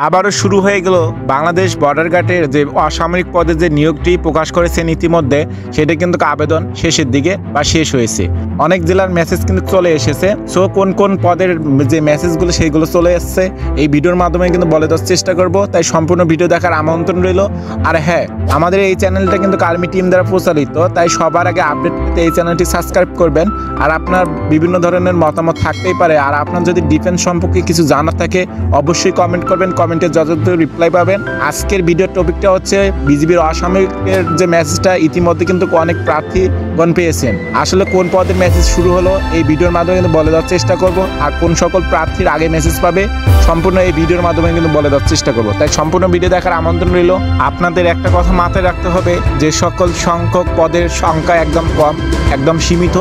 আবারও শুরু হয়ে গেল বাংলাদেশ বর্ডার গার্ডের যে অসামরিক পদে যে নিয়োগটি প্রকাশ করেছেন ইতিমধ্যে, সেটা কিন্তু আবেদন শেষের দিকে বা শেষ হয়েছে। অনেক জেলার মেসেজ কিন্তু চলে এসেছে। সো কোন কোন পদের যে মেসেজগুলো সেইগুলো চলে এসেছে এই ভিডিওর মাধ্যমে কিন্তু বলে দেওয়ার চেষ্টা করব। তাই সম্পূর্ণ ভিডিও দেখার আমন্ত্রণ রইল। আর হ্যাঁ, আমাদের এই চ্যানেলটা কিন্তু আর্মি টিম দ্বারা প্রচারিত, তাই সবার আগে আপডেট পেতে এই চ্যানেলটি সাবস্ক্রাইব করবেন। আর আপনার বিভিন্ন ধরনের মতামত থাকতেই পারে। আর আপনার যদি ডিফেন্স সম্পর্কে কিছু জানা থাকে অবশ্যই কমেন্ট করবেন, কমেন্টে যথাযথ রিপ্লাই পাবেন। আজকের ভিডিওর টপিকটা হচ্ছে বিজিবির অসামরিকের যে মেসেজটা ইতিমধ্যে কিন্তু অনেক প্রার্থীগণ পেয়েছেন। আসলে কোন পদের মেসেজ শুরু হলো এই ভিডিওর মাধ্যমে কিন্তু বলে দেওয়ার চেষ্টা করব। আর কোন সকল প্রার্থীর আগে মেসেজ পাবে সম্পূর্ণ এই ভিডিওর মাধ্যমে কিন্তু বলে দেওয়ার চেষ্টা করব। তাই সম্পূর্ণ ভিডিও দেখার আমন্ত্রণ রইল। আপনাদের একটা কথা মাথায় রাখতে হবে, যে সকল সংখ্যক পদের সংখ্যা একদম কম, একদম সীমিত,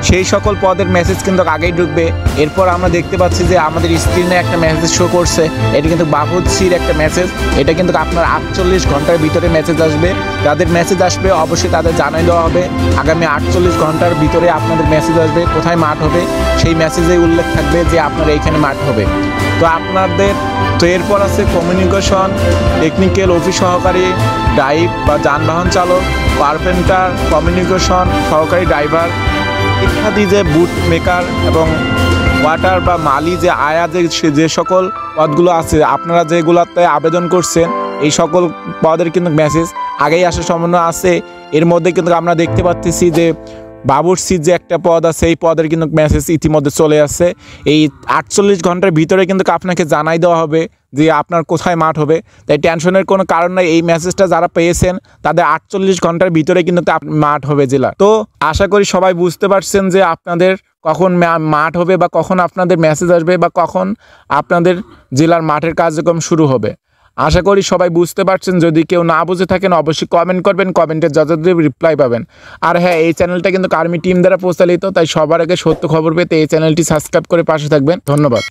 সেই সকল পদের মেসেজ কিন্তু আগেই ঢুকবে। এরপর আমরা দেখতে পাচ্ছি যে আমাদের স্ক্রিনে একটা মেসেজ শো করছে, এটা কিন্তু বাবুর্চির একটা মেসেজ। এটা কিন্তু আপনার 48 ঘন্টার ভিতরে মেসেজ আসবে। যাদের মেসেজ আসবে অবশ্যই তাদের জানাই দেওয়া হবে আগামী 48 ঘন্টার ভিতরে আপনাদের মেসেজ আসবে কোথায় মাঠ হবে। সেই মেসেজে উল্লেখ থাকবে যে আপনার এইখানে মাঠ হবে। তো আপনাদের এরপর আছে কমিউনিকেশন, টেকনিক্যাল অফিস সহকারী, ড্রাইভ বা যানবাহন চালক, কার্পেন্টার, কমিউনিকেশন সহকারী ড্রাইভার ইত্যাদি, যে বুট মেকার এবং ওয়াটার বা মালি যে আয়া যে সকল পদগুলো আছে আপনারা যেগুলোতে আবেদন করছেন এই সকল পদের কিন্তু মেসেজ আগেই আসার সম্ভাবনা আছে। এর মধ্যে কিন্তু আমরা দেখতে পাচ্ছি যে বাবুর্চির যে একটা পদ আছে এই পদের কিন্তু মেসেজ ইতিমধ্যে চলে আসছে। এই 48 ঘন্টার ভিতরে কিন্তু আপনাকে জানাই দেওয়া হবে যে আপনার কোথায় মাঠ হবে। তাই টেনশনের কোনো কারণ নাই। এই মেসেজটা যারা পেয়েছেন তাদের 48 ঘন্টার ভিতরে কিন্তু মাঠ হবে জেলা। তো আশা করি সবাই বুঝতে পারছেন যে আপনাদের কখন মাঠ হবে বা কখন আপনাদের মেসেজ আসবে বা কখন আপনাদের জেলার মাঠের কার্যক্রম শুরু হবে। আশা করি সবাই বুঝতে পারছেন। যদি কেউ না বুঝে থাকেন অবশ্যই কমেন্ট করবেন, কমেন্টে যথাযথ রিপ্লাই পাবেন। আর হ্যাঁ, এই চ্যানেলটা কিন্তু আর্মি টিম দ্বারা প্রচারিত, তাই সবার আগে সত্য খবর পেতে এই চ্যানেলটি সাবস্ক্রাইব করে পাশে থাকবেন। ধন্যবাদ।